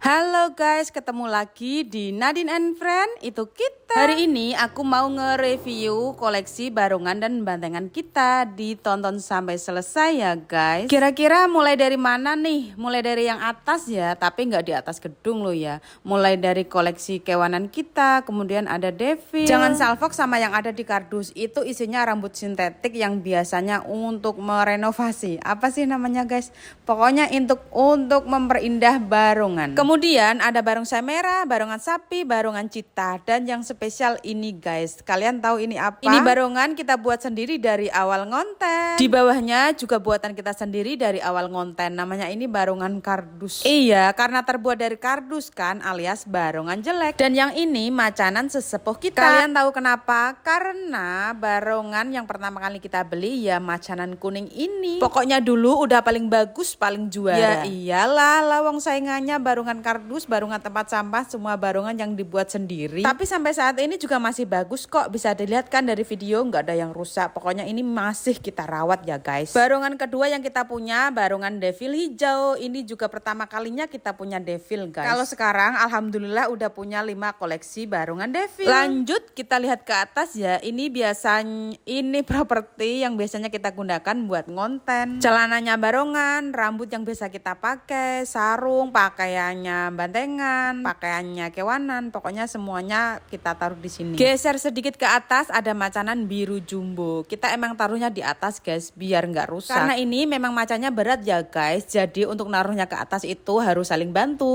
Halo guys, ketemu lagi di Nadine and Friend, itu kita. Hari ini aku mau nge-review koleksi barongan dan bantengan kita. Ditonton sampai selesai ya guys. Kira-kira mulai dari mana nih? Mulai dari yang atas ya, tapi nggak di atas gedung loh ya. Mulai dari koleksi kewanan kita, kemudian ada devil. Jangan salfok sama yang ada di kardus, itu isinya rambut sintetik yang biasanya untuk merenovasi. Apa sih namanya guys? Pokoknya untuk memperindah barongan. Kemudian ada barongsai merah, barongan sapi, barongan cita, dan yang spesial ini guys. Kalian tahu ini apa? Ini barongan kita buat sendiri dari awal ngonten. Di bawahnya juga buatan kita sendiri dari awal ngonten. Namanya ini barongan kardus. Iya, karena terbuat dari kardus kan, alias barongan jelek. Dan yang ini macanan sesepuh kita. Kalian tahu kenapa? Karena barongan yang pertama kali kita beli ya macanan kuning ini. Pokoknya dulu udah paling bagus, paling juara. Ya iyalah, lawang saingannya barongan kardus, barongan tempat sampah, semua barongan yang dibuat sendiri. Tapi sampai saat ini juga masih bagus kok, bisa dilihat kan dari video, nggak ada yang rusak. Pokoknya ini masih kita rawat ya guys. Barongan kedua yang kita punya barongan devil hijau. Ini juga pertama kalinya kita punya devil guys. Kalau sekarang alhamdulillah udah punya 5 koleksi barongan devil. Lanjut kita lihat ke atas ya. Ini biasanya ini properti yang biasanya kita gunakan buat ngonten. Celananya barongan, rambut yang biasa kita pakai, sarung, pakaiannya bantengan, pakaiannya kewanan, pokoknya semuanya kita taruh di sini. Geser sedikit ke atas ada macanan biru jumbo. Kita emang taruhnya di atas guys, biar nggak rusak. Karena ini memang macannya berat ya guys, jadi untuk naruhnya ke atas itu harus saling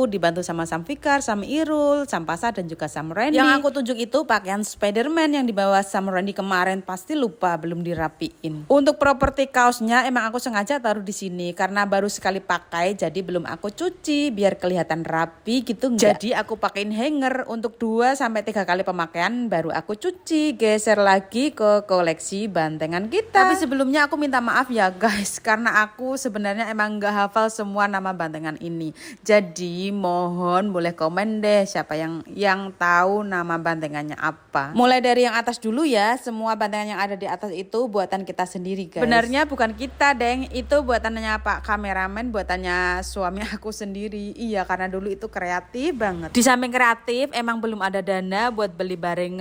dibantu sama Sam Fikar, Sam Irul, Sam Pasa dan juga Sam Randy. Yang aku tunjuk itu pakaian Spiderman yang dibawa Sam Randy kemarin, pasti lupa belum dirapiin. Untuk properti kaosnya emang aku sengaja taruh di sini karena baru sekali pakai, jadi belum aku cuci biar kelihatan rapi gitu enggak. Jadi aku pakein hanger untuk 2-3 kali pemakaian baru aku cuci. Geser lagi ke koleksi bantengan kita. Tapi sebelumnya aku minta maaf ya guys, karena aku sebenarnya emang nggak hafal semua nama bantengan ini. Jadi mohon boleh komen deh siapa yang tahu nama bantengannya apa. Mulai dari yang atas dulu ya. Semua bantengan yang ada di atas itu buatan kita sendiri guys. Benarnya bukan kita deng, itu buatannya Pak kameramen, buatannya suami aku sendiri. Iya, karena dulu itu kreatif banget. Di samping kreatif emang belum ada dana buat beli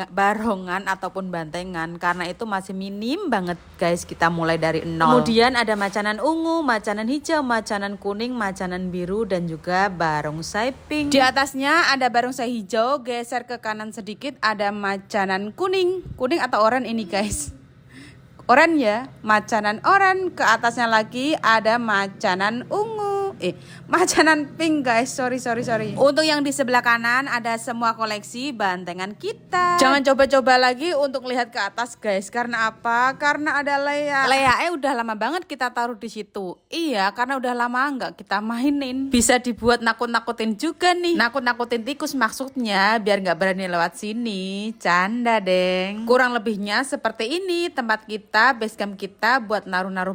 barongan ataupun bantengan, karena itu masih minim banget guys, kita mulai dari nol. Kemudian ada macanan ungu, macanan hijau, macanan kuning, macanan biru, dan juga barongsai pink. Di atasnya ada barongsai hijau, geser ke kanan sedikit ada macanan kuning atau oranye ini guys. Oranye ya, macanan oranye. Ke atasnya lagi ada macanan ungu. Macanan pink guys, sorry. Untuk yang di sebelah kanan ada semua koleksi bantengan kita. Jangan coba-coba lagi untuk lihat ke atas guys. Karena apa? Karena ada Lea. Udah lama banget kita taruh di situ. Iya, karena udah lama nggak kita mainin. Bisa dibuat nakut-nakutin juga nih. Nakut-nakutin tikus maksudnya, biar nggak berani lewat sini. Canda deng. Kurang lebihnya seperti ini tempat kita, basecamp kita buat naruh-naruh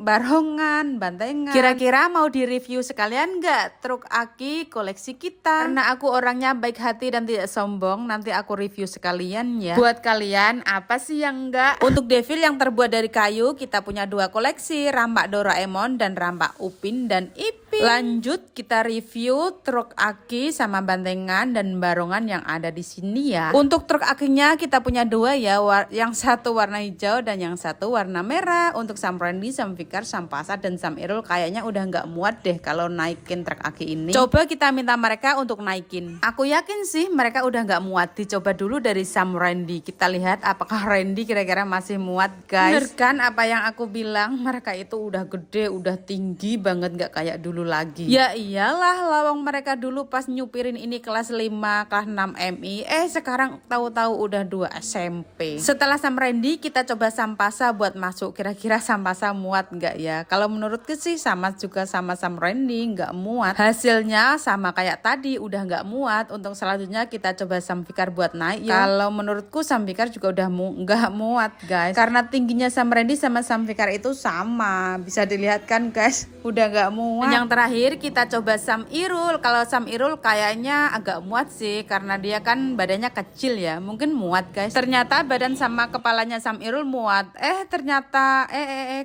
barongan, bantengan. Kira-kira mau di-review sekalian nggak truk aki koleksi kita? Karena aku orangnya baik hati dan tidak sombong, nanti aku review sekalian ya. Buat kalian apa sih yang enggak? Untuk devil yang terbuat dari kayu kita punya 2 koleksi, rampak Doraemon dan rampak Upin dan Ipin. Lanjut kita review truk aki sama bantengan dan barongan yang ada di sini ya. Untuk truk akinya kita punya 2 ya, yang satu warna hijau dan yang satu warna merah. Untuk Sam Randy, Sam Fikar, Sam Pasa dan Sam Irul kayaknya udah nggak muat deh kalau naikin truk aki ini. Coba kita minta mereka untuk naikin. Aku yakin sih mereka udah nggak muat. Dicoba dulu dari Sam Randy. Kita lihat apakah Randy kira-kira masih muat guys. Bener kan apa yang aku bilang, mereka itu udah gede, udah tinggi banget, nggak kayak dulu lagi. Ya iyalah, lawang mereka dulu pas nyupirin ini kelas 5, kelas 6 MI. Sekarang tahu-tahu udah 2 SMP. Setelah Sam Randy kita coba Sam Pasa buat masuk. Kira-kira Sam Pasa muat nggak ya? Kalau menurutku sih sama juga sama Sam Randy, nggak muat. Hasilnya sama kayak tadi, udah nggak muat. Untuk selanjutnya kita coba Sam Fikar buat naik. Kalau menurutku Sam Fikar juga udah nggak muat guys, karena tingginya Sam Randy sama Sam Fikar itu sama. Bisa dilihat kan guys, udah nggak muat. Yang terakhir kita coba Sam Irul. Kalau Sam Irul kayaknya agak muat sih, karena dia kan badannya kecil ya, mungkin muat guys. Ternyata badan sama kepalanya Sam Irul muat. Ternyata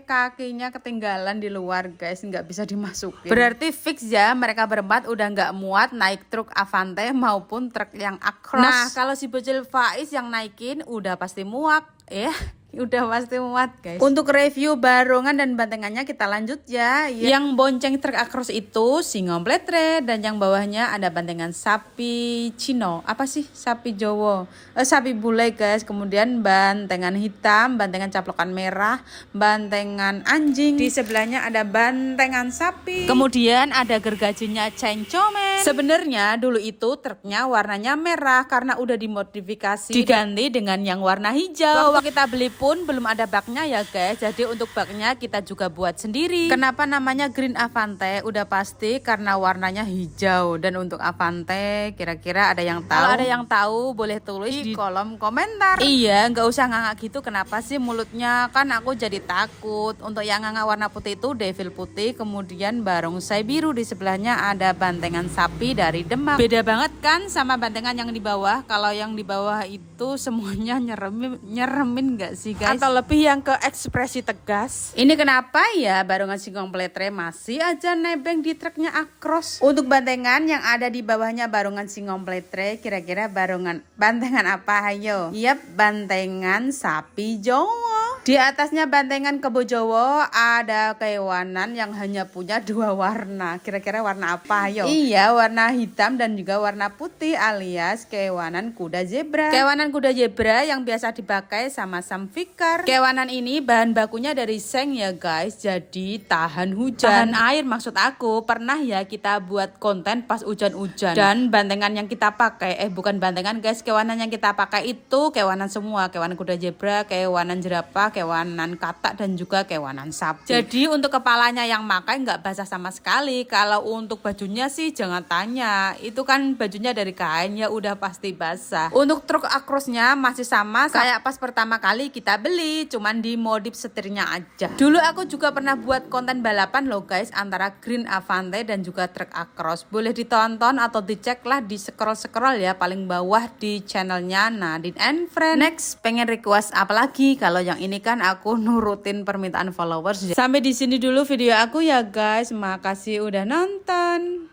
kakinya ketinggalan di luar guys, nggak bisa dimasukin. Berarti fix ya, mereka berempat udah nggak muat naik truk Avante maupun truk yang Acros. Nah kalau si bocil Faiz yang naikin udah pasti muak udah pasti muat guys. Untuk review barongan dan bantengannya kita lanjut ya. Yang bonceng truk Acros itu Singopletre, dan yang bawahnya ada bantengan sapi Cino. Apa sih? Sapi Jowo. Sapi bule guys. Kemudian bantengan hitam, bantengan caplokan merah, bantengan anjing. Di sebelahnya ada bantengan sapi. Kemudian ada gergajinya Cengcomen. Sebenarnya dulu itu truknya warnanya merah karena udah dimodifikasi diganti dengan yang warna hijau. Waktu kita beli pun belum ada baknya ya guys, jadi untuk baknya kita juga buat sendiri. Kenapa namanya Green Avante? Udah pasti karena warnanya hijau. Dan untuk Avante kira-kira ada yang tahu? Kalau ada yang tahu boleh tulis di kolom komentar. Iya, nggak usah ngangak gitu, kenapa sih mulutnya? Kan aku jadi takut. Untuk yang ngangak warna putih itu Devil putih, kemudian barongsai biru. Di sebelahnya ada bantengan sapi dari Demak. Beda banget kan sama bantengan yang di bawah. Kalau yang di bawah itu semuanya nyeremin nggak sih guys? Atau lebih yang ke ekspresi tegas. Ini kenapa ya barongan Singopletre masih aja nebeng di truknya Acros? Untuk bantengan yang ada di bawahnya barongan Singopletre, kira-kira bantengan apa? Ayo. Yap, bantengan sapi Jowo. Di atasnya bantengan kebo Jowo ada kewanan yang hanya punya 2 warna. Kira-kira warna apa? Ayo. Iya, warna hitam dan juga warna putih alias kewanan kuda zebra. Kewanan kuda zebra yang biasa dipakai sama Sam Fikar. Kewanan ini bahan bakunya dari seng ya guys, jadi tahan hujan. Tahan air maksud aku. Pernah ya kita buat konten pas hujan-hujan. Dan bantengan yang kita pakai, bukan bantengan guys, kewanan yang kita pakai itu kewanan semua. Kewanan kuda zebra, kewanan jerapah, kewanan katak, dan juga kewanan sapi. Jadi untuk kepalanya yang pakai nggak basah sama sekali. Kalau untuk bajunya sih jangan tanya, itu kan bajunya dari kain ya udah pasti basah. Untuk truk Acrosnya masih sama kayak pas pertama kali kita beli, cuman dimodif setirnya aja. Dulu aku juga pernah buat konten balapan loh guys, antara Green Avante dan juga truk Acros. Boleh ditonton atau dicek lah di scroll ya paling bawah di channelnya Nadine and Friend. Next, pengen request apa lagi? Kalau yang ini kan aku nurutin permintaan followers. Sampai di sini dulu video aku ya guys. Makasih udah nonton.